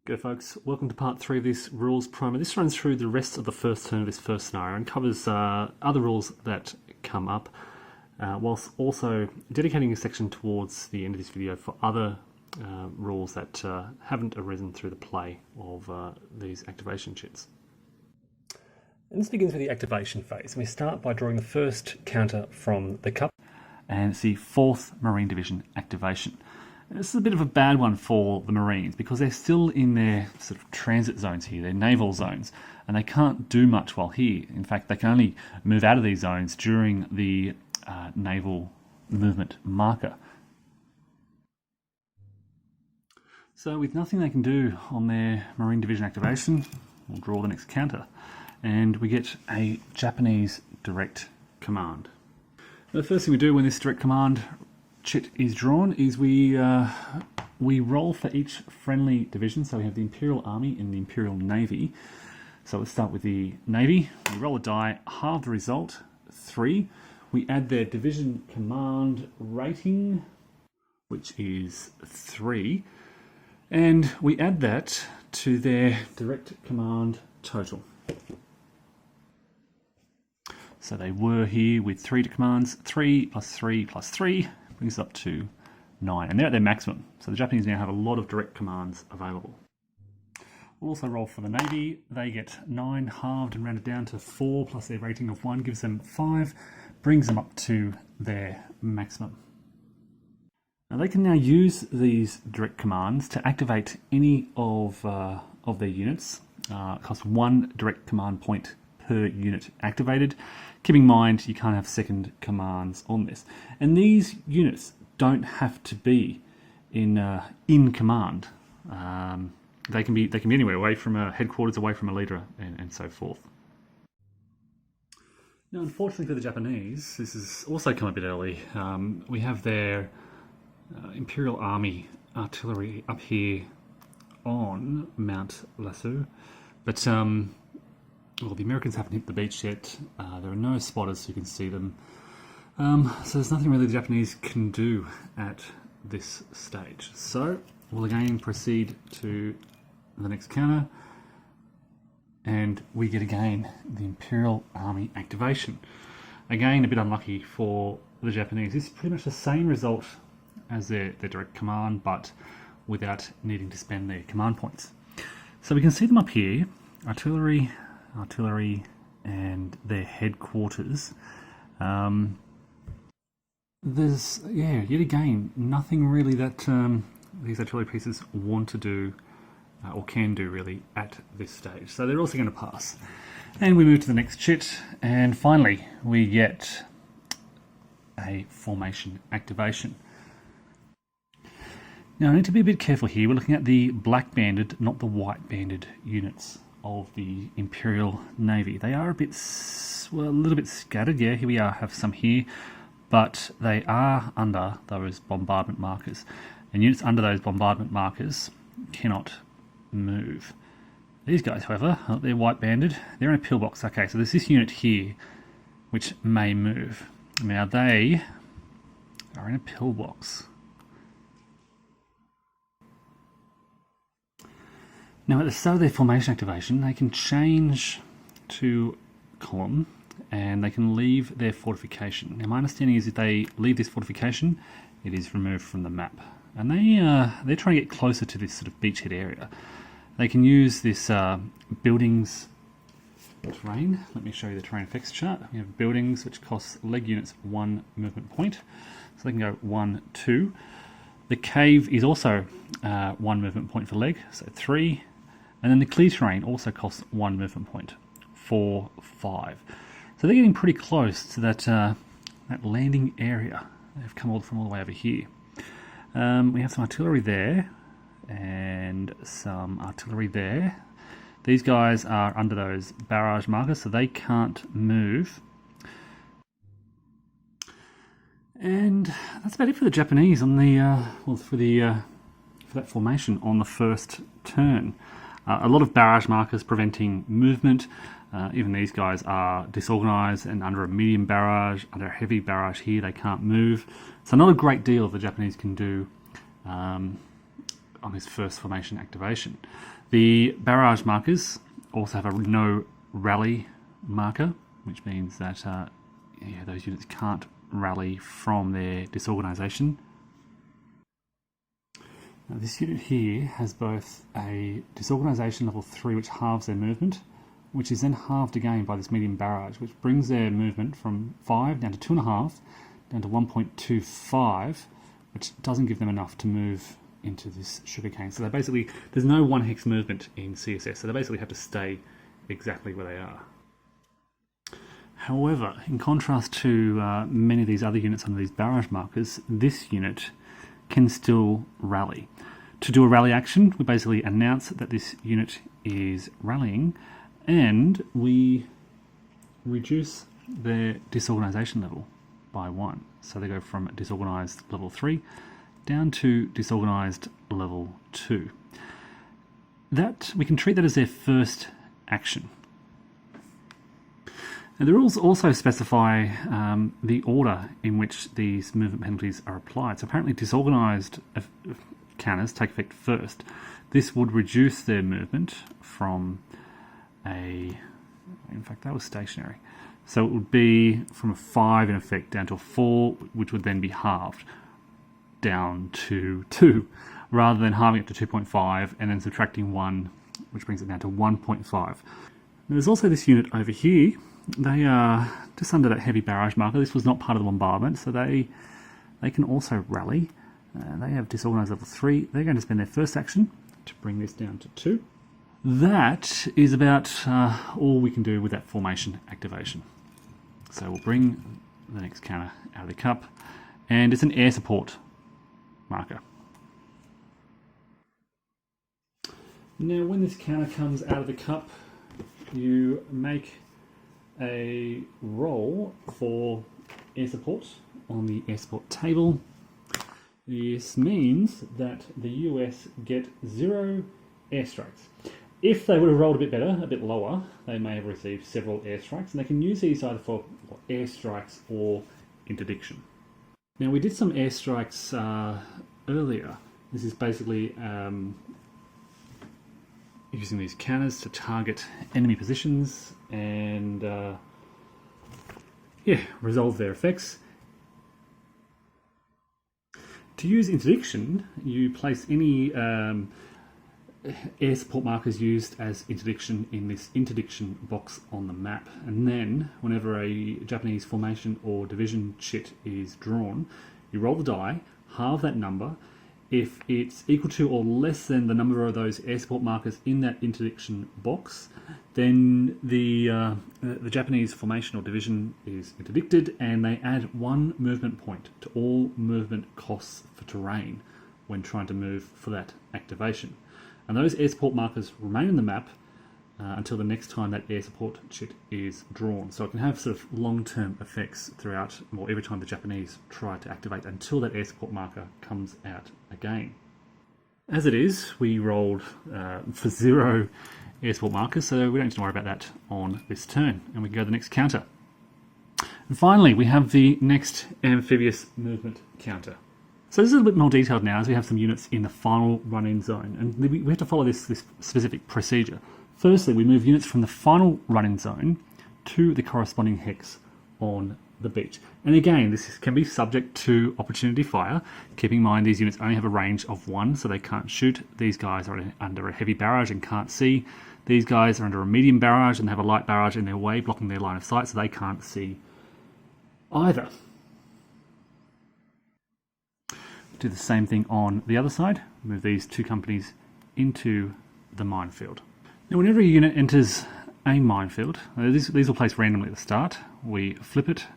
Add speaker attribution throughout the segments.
Speaker 1: G'day folks, welcome to part 3 of this rules primer. This runs through the rest of the first turn of this first scenario and covers other rules that come up, whilst also dedicating a section towards the end of this video for other rules that haven't arisen through the play of these activation chits. And this begins with the activation phase. We start by drawing the first counter from the cup, and it's the 4th Marine Division activation. This is a bit of a bad one for the Marines because they're still in their sort of transit zones here, their naval zones, and they can't do much while here. In fact, they can only move out of these zones during the naval movement marker. So with nothing they can do on their Marine Division activation, we'll draw the next counter, and we get a Japanese direct command. The first thing we do when this direct command chit is drawn is we roll for each friendly division. So we have the Imperial Army and the Imperial Navy. So let's start with the Navy. We roll a die, halve the result, 3. We add their division command rating, which is 3, and we add that to their direct command total. So they were here with 3 commands, 3 plus 3 plus 3 brings us up to 9, and they're at their maximum. So the Japanese now have a lot of direct commands available. We'll also roll for the Navy. They get 9 halved and rounded down to 4 plus their rating of 1 gives them 5, brings them up to their maximum. Now they can now use these direct commands to activate any of their units. It costs 1 direct command point per unit activated. Keep in mind you can't have second commands on this, and these units don't have to be in command. They can be anywhere, away from a headquarters, away from a leader, and so forth. Now, unfortunately for the Japanese, this has also come a bit early. We have their Imperial Army artillery up here on Mount Lasso, but well, the Americans haven't hit the beach yet. There are no spotters who can see them. So there's nothing really the Japanese can do at this stage. So we'll again proceed to the next counter, and we get again the Imperial Army activation. Again, a bit unlucky for the Japanese. This is pretty much the same result as their direct command, but without needing to spend their command points. So we can see them up here, artillery, and their headquarters. There's, yet again, nothing really that these artillery pieces want to do or can do really at this stage. So they're also going to pass. And we move to the next chit, and finally we get a formation activation. Now I need to be a bit careful here. We're looking at the black banded, not the white banded units of the Imperial Navy. They are a little bit scattered. Yeah, here we have some here, but they are under those bombardment markers, and units under those bombardment markers cannot move. These guys, however, they're white banded. They're in a pillbox. Okay, so there's this unit here which may move. Now they are in a pillbox. Now at the start of their formation activation, they can change to column and they can leave their fortification. Now my understanding is if they leave this fortification, it is removed from the map. And they're trying to get closer to this sort of beachhead area. They can use this buildings terrain. Let me show you the terrain effects chart. We have buildings which costs leg units 1 movement point. So they can go 1, 2. The cave is also 1 movement point for leg, so 3. And then the clear terrain also costs 1 movement point, 4, 5. So they're getting pretty close to that landing area. They've come all from all the way over here. We have some artillery there and some artillery there. These guys are under those barrage markers, so they can't move. And that's about it for the Japanese on the for that formation on the first turn. A lot of barrage markers preventing movement. Even these guys are disorganised and under a medium barrage, under a heavy barrage here, they can't move. So not a great deal the Japanese can do on this first formation activation. The barrage markers also have a no rally marker, which means that those units can't rally from their disorganisation. Now, this unit here has both a disorganisation level 3, which halves their movement, which is then halved again by this medium barrage, which brings their movement from 5 down to 2.5, down to 1.25, which doesn't give them enough to move into this sugarcane. So they basically, there's no 1 hex movement in CSS, so they basically have to stay exactly where they are. However, in contrast to many of these other units under these barrage markers, this unit can still rally. To do a rally action, we basically announce that this unit is rallying, and we reduce their disorganisation level by 1. So they go from disorganised level 3 down to disorganised level 2. That, we can treat that as their first action. Now, the rules also specify the order in which these movement penalties are applied. So apparently disorganised counters take effect first. This would reduce their movement from in fact that was stationary. So it would be from a 5 in effect down to a 4, which would then be halved down to 2, rather than halving it to 2.5 and then subtracting 1, which brings it down to 1.5. There's also this unit over here. They are just under that heavy barrage marker. This was not part of the bombardment, so they can also rally. They have disorganised level 3. They're going to spend their first action to bring this down to 2. That is about all we can do with that formation activation. So we'll bring the next counter out of the cup, and it's an air support marker. Now when this counter comes out of the cup, you make a roll for air support on the air support table. This means that the US get 0 airstrikes. If they would have rolled a bit better, a bit lower, they may have received several airstrikes, and they can use these either for airstrikes or interdiction. Now we did some airstrikes earlier. This is basically using these counters to target enemy positions and resolve their effects. To use interdiction, you place any air support markers used as interdiction in this interdiction box on the map, and then whenever a Japanese formation or division chit is drawn, you roll the die, halve that number. If it's equal to or less than the number of those air support markers in that interdiction box, then the Japanese formation or division is interdicted, and they add 1 movement point to all movement costs for terrain when trying to move for that activation. And those air support markers remain in the map until the next time that air support chit is drawn. So it can have sort of long-term effects throughout, or every time the Japanese try to activate, until that air support marker comes out again. As it is, we rolled for 0 air support markers, so we don't need to worry about that on this turn. And we can go to the next counter. And finally, we have the next amphibious movement counter. So this is a bit more detailed now, as we have some units in the final run-in zone, and we have to follow this specific procedure. Firstly, we move units from the final run-in zone to the corresponding hex on the beach. And again, this can be subject to opportunity fire. Keeping in mind these units only have a range of 1, so they can't shoot. These guys are under a heavy barrage and can't see. These guys are under a medium barrage and have a light barrage in their way, blocking their line of sight, so they can't see either. Do the same thing on the other side. Move these 2 companies into the minefield. Now, whenever a unit enters a minefield, these will place randomly at the start. We flip it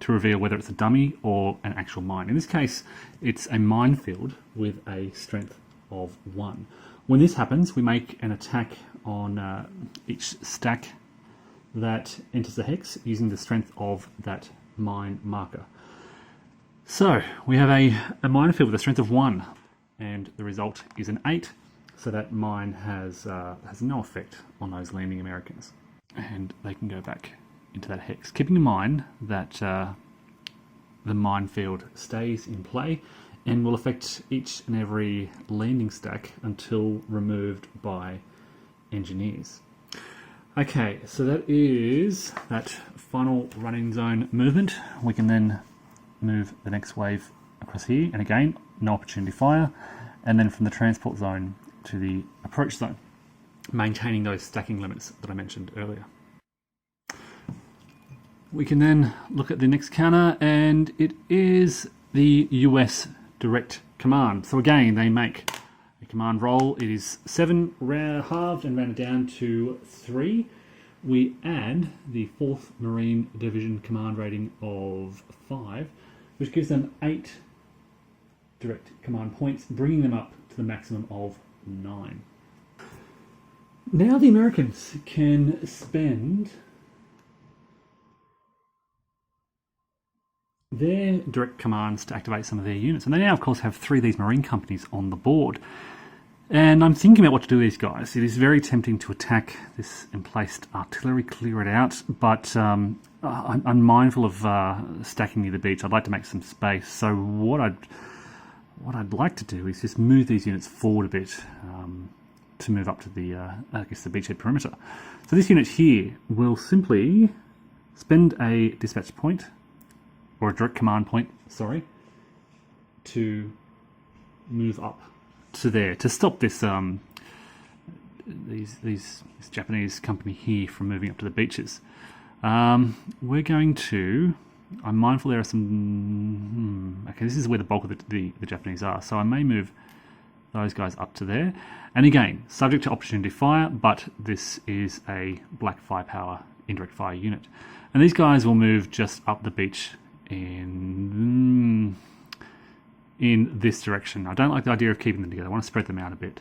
Speaker 1: to reveal whether it's a dummy or an actual mine. In this case, it's a minefield with a strength of 1. When this happens, we make an attack on each stack that enters the hex using the strength of that mine marker. So we have a minefield with a strength of 1, and the result is an 8. So that mine has no effect on those landing Americans, and they can go back into that hex. Keeping in mind that the minefield stays in play, and will affect each and every landing stack until removed by engineers. Okay, so that is that final running zone movement. We can then move the next wave across here, and again, no opportunity fire, and then from the transport zone to the approach zone, maintaining those stacking limits that I mentioned earlier. We can then look at the next counter, and it is the US direct command. So again, they make a command roll. It is 7 halved and rounded down to 3. We add the 4th Marine Division command rating of 5, which gives them 8 direct command points, bringing them up to the maximum of 9. Now the Americans can spend their direct commands to activate some of their units. And they now, of course, have 3 of these marine companies on the board. And I'm thinking about what to do with these guys. It is very tempting to attack this emplaced artillery, clear it out, but I'm mindful of stacking near the beach. I'd like to make some space. So what I'd like to do is just move these units forward a bit to move up to the, I guess, the beachhead perimeter. So this unit here will simply spend a dispatch point, or a direct command point, sorry, to move up to there, to stop this this Japanese company here from moving up to the beaches. We're going to, I'm mindful there are some, okay, this is where the bulk of the Japanese are, so I may move those guys up to there. And again, subject to opportunity fire, but this is a black firepower indirect fire unit. And these guys will move just up the beach in this direction. I don't like the idea of keeping them together. I want to spread them out a bit,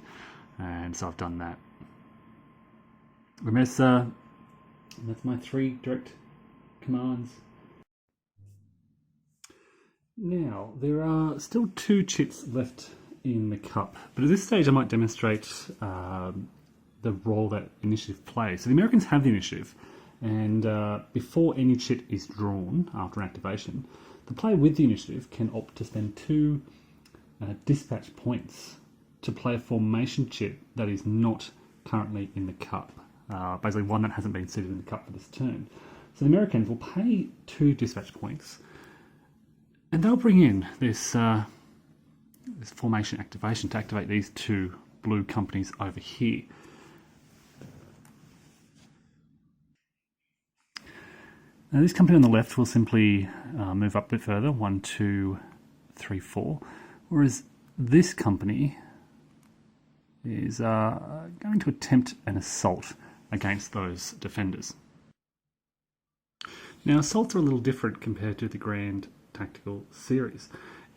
Speaker 1: and so I've done that. Remember, that's my 3 direct commands. Now, there are still 2 chits left in the cup, but at this stage I might demonstrate the role that initiative plays. So the Americans have the initiative, and before any chit is drawn after activation, the player with the initiative can opt to spend 2 dispatch points to play a formation chit that is not currently in the cup. Basically one that hasn't been seated in the cup for this turn. So the Americans will pay 2 dispatch points, and they'll bring in this this formation activation to activate these 2 blue companies over here. Now this company on the left will simply move up a bit further, 1, 2, 3, 4, whereas this company is going to attempt an assault against those defenders. Now assaults are a little different compared to the Grand Tactical Series.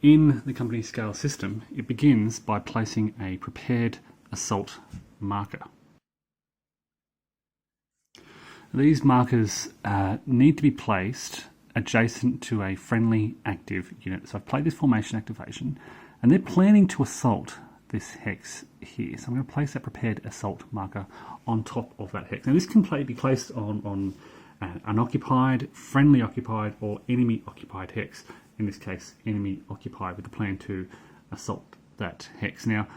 Speaker 1: In the company scale system, it begins by placing a prepared assault marker. These markers need to be placed adjacent to a friendly active unit. So I've played this formation activation, and they're planning to assault this hex here. So I'm going to place that prepared assault marker on top of that hex. Now this can be placed on unoccupied, friendly occupied, or enemy occupied hex. In this case, enemy occupied, with the plan to assault that hex. Now,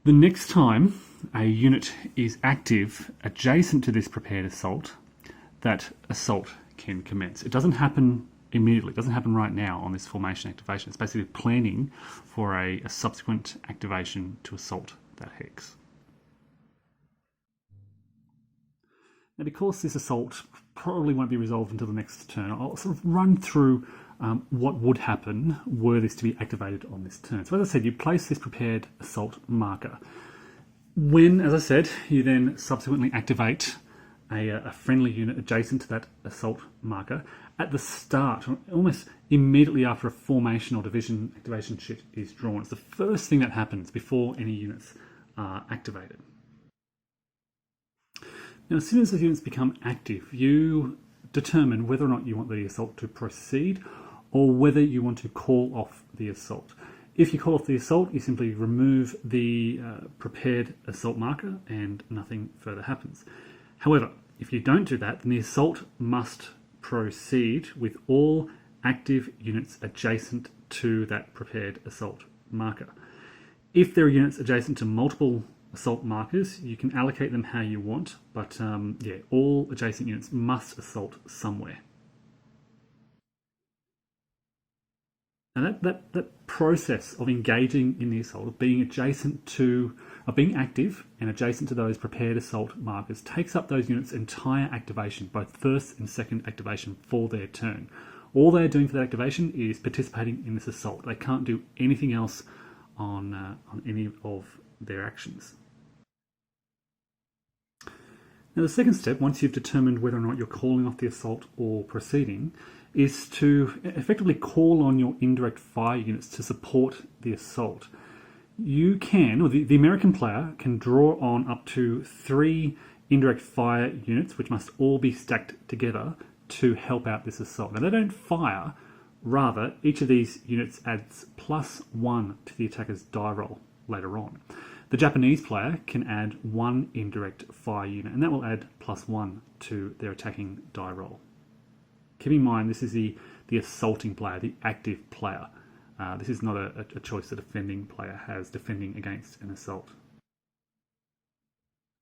Speaker 1: the next time a unit is active adjacent to this prepared assault, that assault can commence. It doesn't happen immediately. It doesn't happen right now on this formation activation. It's basically planning for a subsequent activation to assault that hex. Now, because this assault probably won't be resolved until the next turn, I'll sort of run through what would happen were this to be activated on this turn. So as I said, you place this prepared assault marker. When, as I said, you then subsequently activate a friendly unit adjacent to that assault marker, at the start, almost immediately after a formation or division activation chit is drawn, it's the first thing that happens before any units are activated. Now, as soon as the units become active, you determine whether or not you want the assault to proceed or whether you want to call off the assault. If you call off the assault, you simply remove the prepared assault marker and nothing further happens. However, if you don't do that, then the assault must proceed with all active units adjacent to that prepared assault marker. If there are units adjacent to multiple assault markers, you can allocate them how you want, but yeah, all adjacent units must assault somewhere. And that process of engaging in the assault, of being being active and adjacent to those prepared assault markers, takes up those units' entire activation, both first and second activation for their turn. All they're doing for that activation is participating in this assault. They can't do anything else on any of their actions. Now the second step, once you've determined whether or not you're calling off the assault or proceeding, is to effectively call on your indirect fire units to support the assault. You can, or the American player can draw on up to 3 indirect fire units, which must all be stacked together to help out this assault. Now they don't fire, rather each of these units adds +1 to the attacker's die roll later on. The Japanese player can add 1 indirect fire unit, and that will add +1 to their attacking die roll. Keep in mind, this is the assaulting player, the active player. This is not a choice the defending player has, defending against an assault.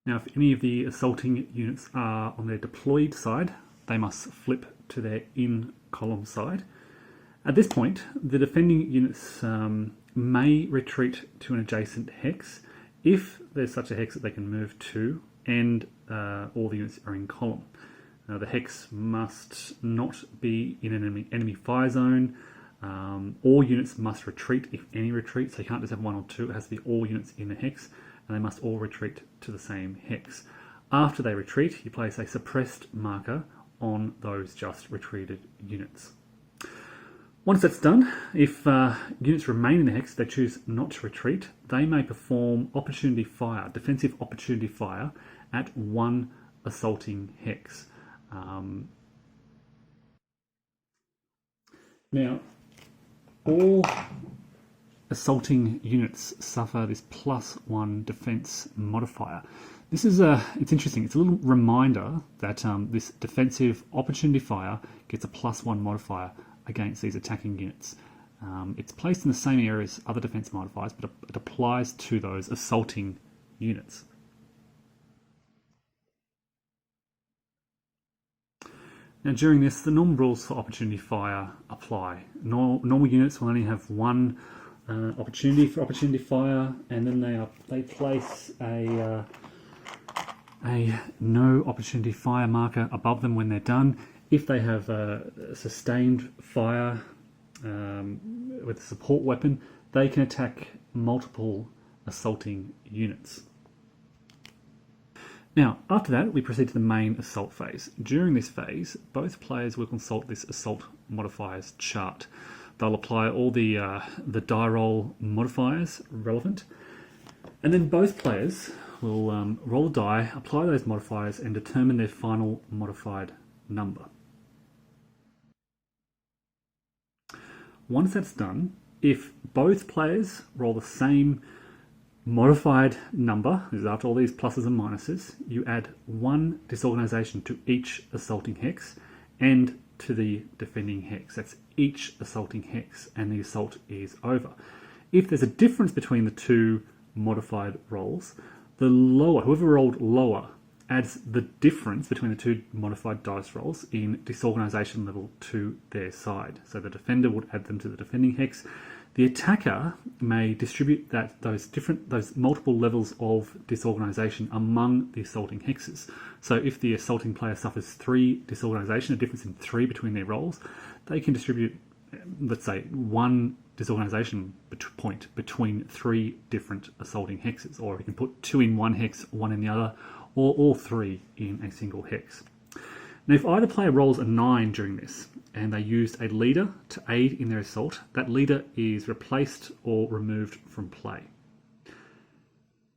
Speaker 1: Now, if any of the assaulting units are on their deployed side, they must flip to their in-column side. At this point, the defending units may retreat to an adjacent hex if there's such a hex that they can move to, and all the units are in column. The hex must not be in an enemy fire zone. All units must retreat, if any retreat, so you can't just have 1 or 2, it has to be all units in the hex, and they must all retreat to the same hex. After they retreat, you place a suppressed marker on those just retreated units. Once that's done, if units remain in the hex, they choose not to retreat, they may perform opportunity fire, defensive opportunity fire, at 1 assaulting hex. Now, all assaulting units suffer this +1 defense modifier. This is it's interesting. It's a little reminder that this defensive opportunity fire gets a +1 modifier against these attacking units. It's placed in the same area as other defense modifiers, but it applies to those assaulting units. Now during this, the normal rules for opportunity fire apply. Normal units will only have 1 opportunity for opportunity fire, and then they place a no opportunity fire marker above them when they're done. If they have a sustained fire with a support weapon, they can attack multiple assaulting units. Now, after that, we proceed to the main assault phase. During this phase, both players will consult this assault modifiers chart. They'll apply all the die roll modifiers relevant, and then both players will roll a die, apply those modifiers, and determine their final modified number. Once that's done, if both players roll the same modified number, this is after all these pluses and minuses, you add 1 disorganization to each assaulting hex and to the defending hex. That's each assaulting hex, and the assault is over. If there's a difference between the 2 modified rolls, the lower, whoever rolled lower, adds the difference between the 2 modified dice rolls in disorganization level to their side. So the defender would add them to the defending hex. The attacker may distribute those multiple levels of disorganization among the assaulting hexes. So if the assaulting player suffers 3 disorganization, a difference in 3 between their rolls, they can distribute, let's say, 1 disorganization point between 3 different assaulting hexes, or you can put 2 in one hex, 1 in the other, or all 3 in a single hex. Now, if either player rolls a 9 during this, and they used a leader to aid in their assault, that leader is replaced or removed from play.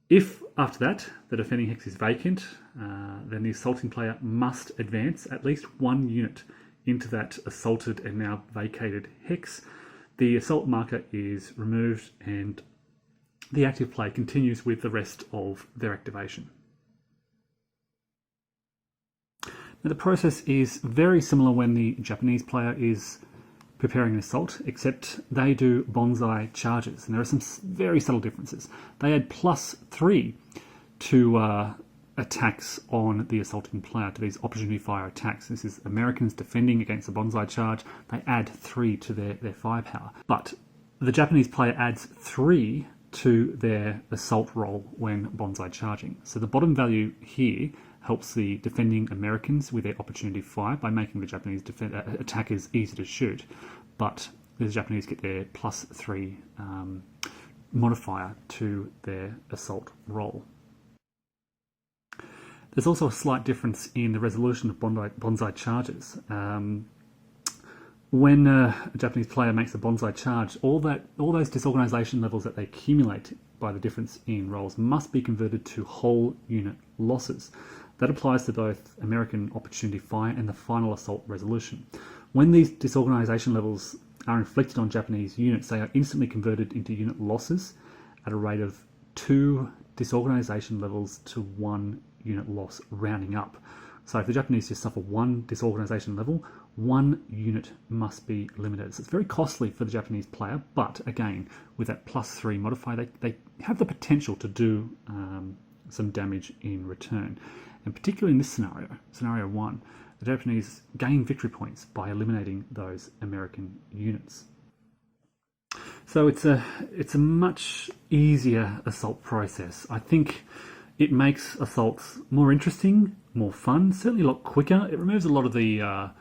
Speaker 1: If, after that, the defending hex is vacant, then the assaulting player must advance at least 1 unit into that assaulted and now vacated hex. The assault marker is removed, and the active play continues with the rest of their activation. Now, the process is very similar when the Japanese player is preparing an assault, except they do bonsai charges, and there are some very subtle differences. They add +3 to attacks on the assaulting player, to these opportunity fire attacks. This is Americans defending against a bonsai charge. They add 3 to their firepower. But the Japanese player adds 3 to their assault roll when bonsai charging. So the bottom value here helps the defending Americans with their opportunity fire by making the Japanese attackers easy to shoot. But the Japanese get their +3 modifier to their assault roll. There's also a slight difference in the resolution of bonsai charges. When a Japanese player makes a bonsai charge, all those disorganization levels that they accumulate by the difference in rolls must be converted to whole unit losses. That applies to both American opportunity fire and the final assault resolution. When these disorganization levels are inflicted on Japanese units, they are instantly converted into unit losses at a rate of 2 disorganization levels to 1 unit loss, rounding up. So if the Japanese just suffer 1 disorganization level, 1 unit must be eliminated. So it's very costly for the Japanese player, but again, with that +3 modifier, they have the potential to do some damage in return. And particularly in this scenario 1, the Japanese gain victory points by eliminating those American units. So it's a much easier assault process. I think it makes assaults more interesting, more fun, certainly a lot quicker. It removes a lot of the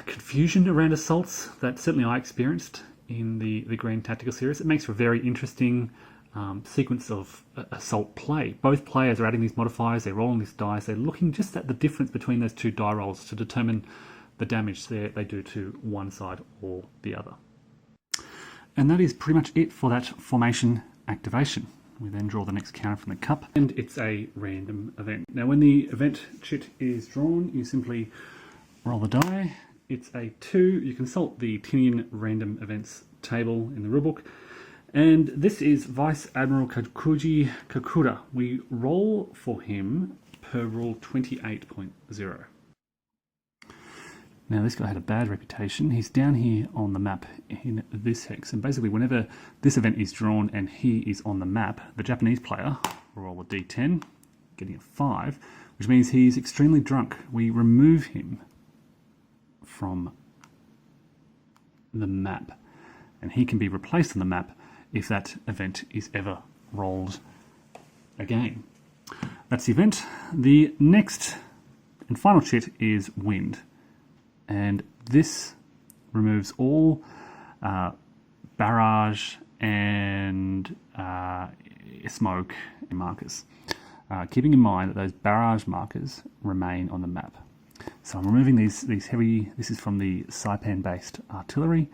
Speaker 1: confusion around assaults that certainly I experienced in the Grand Tactical series. It makes for a very interesting sequence of assault play. Both players are adding these modifiers, they're rolling these dice, they're looking just at the difference between those 2 die rolls to determine the damage they do to one side or the other. And that is pretty much it for that formation activation. We then draw the next counter from the cup, and it's a random event. Now when the event chit is drawn, you simply roll the die. It's a 2. You consult the Tinian random events table in the rulebook. And this is Vice Admiral Kakuji Kakura. We roll for him per rule 28.0. Now this guy had a bad reputation. He's down here on the map in this hex, and basically whenever this event is drawn and he is on the map, the Japanese player will roll a d10, getting a 5, which means he's extremely drunk. We remove him from the map, and he can be replaced on the map if that event is ever rolled again. That's the event. The next and final chit is wind, and this removes all barrage and smoke markers, keeping in mind that those barrage markers remain on the map. So I'm removing these heavy, this is from the Saipan based artillery.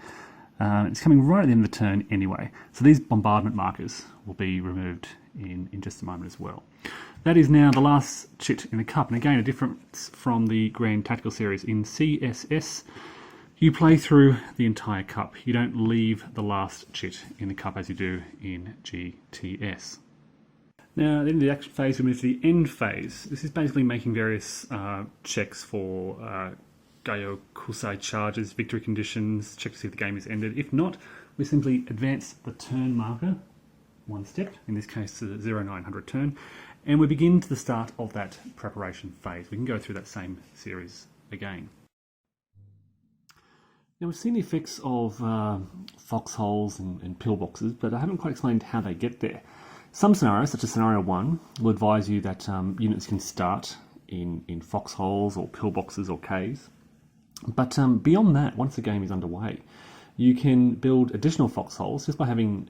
Speaker 1: It's coming right at the end of the turn anyway. So these bombardment markers will be removed in just a moment as well. That is now the last chit in the cup. And again, a difference from the Grand Tactical series. In CSS, you play through the entire cup. You don't leave the last chit in the cup as you do in GTS. Now, at the end of the action phase, we move to the end phase. This is basically making various checks for Gaio Kusai charges, victory conditions, check to see if the game is ended. If not, we simply advance the turn marker 1 step, in this case to the 0900 turn, and we begin to the start of that preparation phase. We can go through that same series again. Now we've seen the effects of foxholes and pillboxes, but I haven't quite explained how they get there. Some scenarios, such as scenario 1, will advise you that units can start in foxholes or pillboxes or caves. But beyond that, once the game is underway, you can build additional foxholes just by having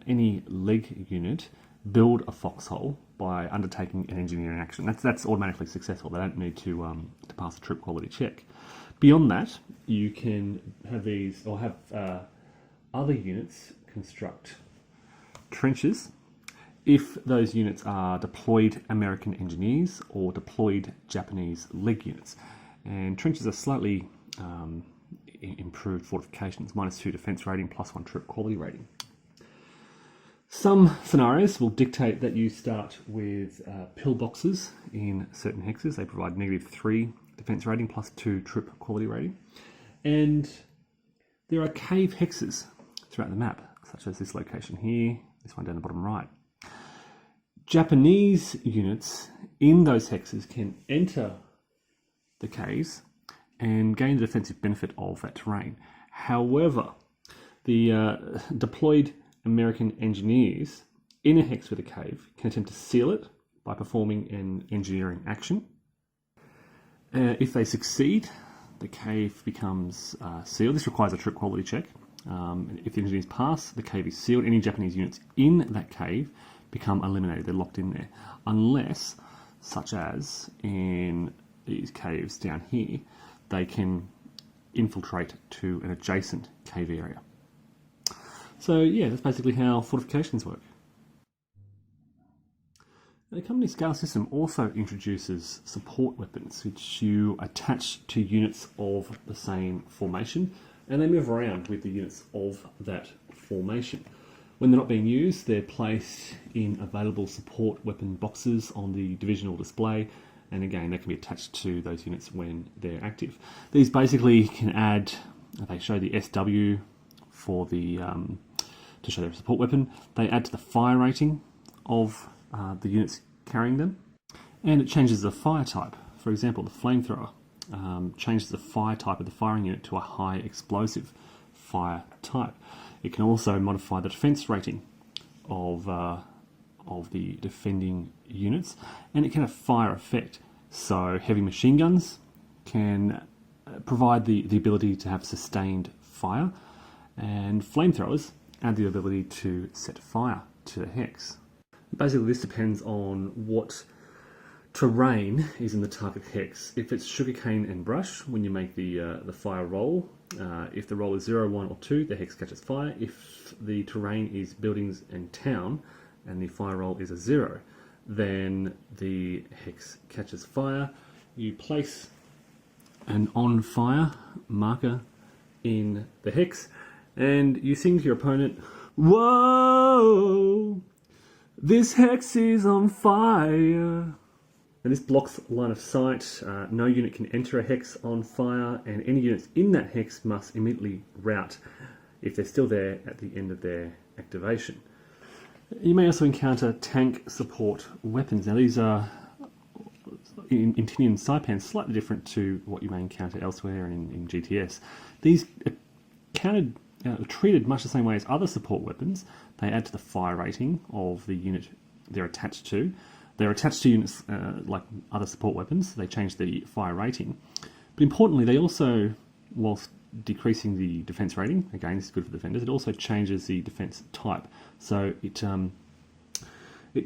Speaker 1: any leg unit build a foxhole by undertaking an engineering action. That's automatically successful. They don't need to pass a troop quality check. Beyond that, you can have these, or have other units construct trenches if those units are deployed American engineers or deployed Japanese leg units. And trenches are slightly improved fortifications, -2 defense rating, +1 troop quality rating. Some scenarios will dictate that you start with pillboxes in certain hexes. They provide -3 defense rating, +2 troop quality rating. And There are cave hexes throughout the map, such as this location here, this one down the bottom right. Japanese units in those hexes can enter the caves and gain the defensive benefit of that terrain. However, the deployed American engineers in a hex with a cave can attempt to seal it by performing an engineering action. If they succeed, the cave becomes sealed. This requires a trip quality check. If the engineers pass, the cave is sealed. Any Japanese units in that cave become eliminated. They're locked in there. Unless, such as in these caves down here, they can infiltrate to an adjacent cave area. So yeah, that's basically how fortifications work. The company scale system also introduces support weapons, which you attach to units of the same formation, and they move around with the units of that formation. When they're not being used, they're placed in available support weapon boxes on the divisional display, and again, they can be attached to those units when they're active. These basically can add, they show the SW for the to show their support weapon. They add to the fire rating of the units carrying them, and it changes the fire type. For example, the flamethrower changes the fire type of the firing unit to a high explosive fire type. It can also modify the defense rating of the defending units, and it can have fire effect. So heavy machine guns can provide the ability to have sustained fire, and flamethrowers add the ability to set fire to the hex. Basically, this depends on what terrain is in the target hex. If it's sugarcane and brush, when you make the fire roll, if the roll is 0, 1 or 2, the hex catches fire. If the terrain is buildings and town and the fire roll is a 0, then the hex catches fire. You place an on fire marker in the hex and you sing to your opponent, "Whoa, this hex is on fire." And this blocks line of sight. No unit can enter a hex on fire, and any units in that hex must immediately rout if they're still there at the end of their activation. You may also encounter tank support weapons. Now these are, in Tinian Saipan, slightly different to what you may encounter elsewhere in GTS. These are treated much the same way as other support weapons. They add to the fire rating of the unit they're attached to. They're attached to units like other support weapons. They change the fire rating. But importantly, they also, whilst decreasing the defense rating, again, this is good for defenders, it also changes the defense type. So it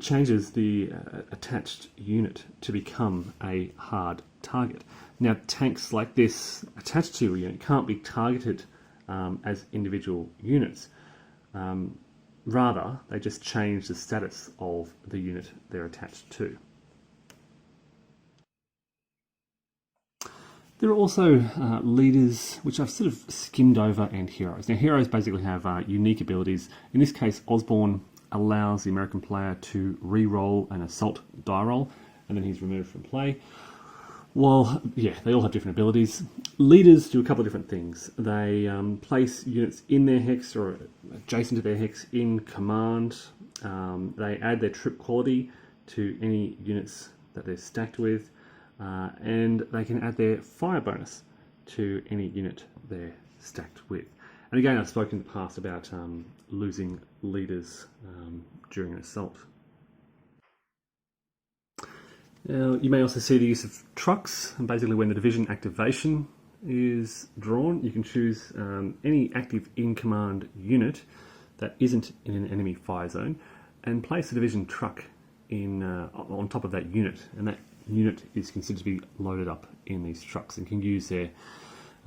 Speaker 1: changes the attached unit to become a hard target. Now, tanks like this attached to a unit can't be targeted as individual units. Rather, they just change the status of the unit they're attached to. There are also leaders, which I've sort of skimmed over, and heroes. Now, heroes basically have unique abilities. In this case, Osborne allows the American player to re-roll an assault die roll, and then he's removed from play. Well, yeah, they all have different abilities. Leaders do a couple of different things. They place units in their hex or adjacent to their hex in command. They add their trip quality to any units that they're stacked with. And they can add their fire bonus to any unit they're stacked with. And again, I've spoken in the past about losing leaders during an assault. Now, you may also see the use of trucks, and basically when the division activation is drawn, you can choose any active in-command unit that isn't in an enemy fire zone and place a division truck in on top of that unit, and that unit is considered to be loaded up in these trucks and can use their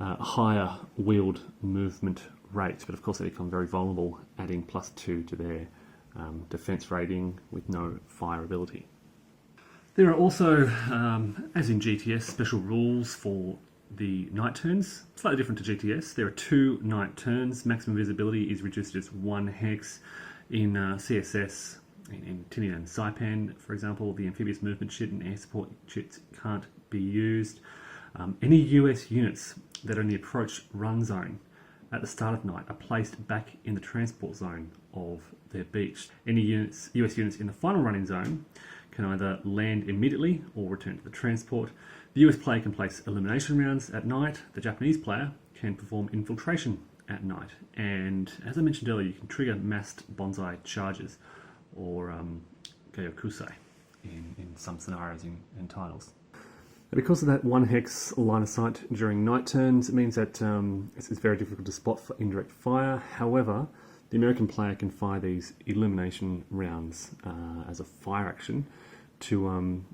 Speaker 1: higher wheeled movement rates, but of course they become very vulnerable, adding +2 to their defense rating with no fire ability. There are also, as in GTS, special rules for the night turns, slightly different to GTS. There are 2 night turns. Maximum visibility is reduced to just 1 hex. In CSS, in Tinian and Saipan, for example, the amphibious movement chit and air support chits can't be used. Any US units that are in the approach run zone at the start of night are placed back in the transport zone of their beach. Any US units in the final running zone can either land immediately or return to the transport. The US player can place elimination rounds at night. The Japanese player can perform infiltration at night. And as I mentioned earlier, you can trigger massed bonsai charges or Gyokusei in some scenarios in titles. Because of that 1 hex line of sight during night turns, it means that it's very difficult to spot for indirect fire. However, the American player can fire these elimination rounds as a fire action to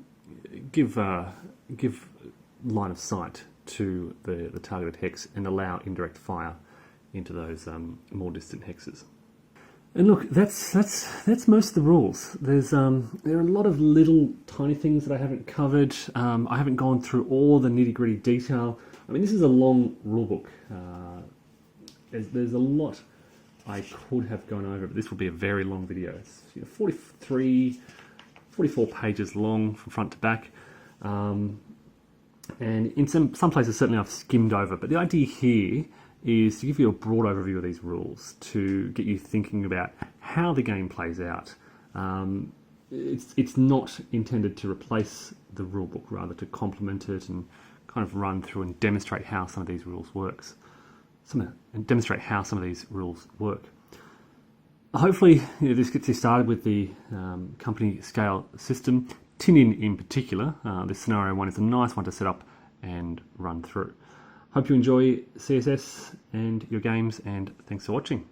Speaker 1: give line of sight to the targeted hex and allow indirect fire into those more distant hexes. And look, that's most of the rules. There are a lot of little tiny things that I haven't covered. I haven't gone through all the nitty-gritty detail. I mean, this is a long rulebook. There's a lot I could have gone over, but this will be a very long video. It's 44 pages long from front to back. And in some places, certainly I've skimmed over. But the idea here is to give you a broad overview of these rules, to get you thinking about how the game plays out. It's not intended to replace the rulebook, rather to complement it and kind of run through and demonstrate how some of these rules work. Hopefully, this gets you started with the company scale system. Tinian in particular, this scenario one is a nice one to set up and run through. Hope you enjoy CSS and your games, and thanks for watching.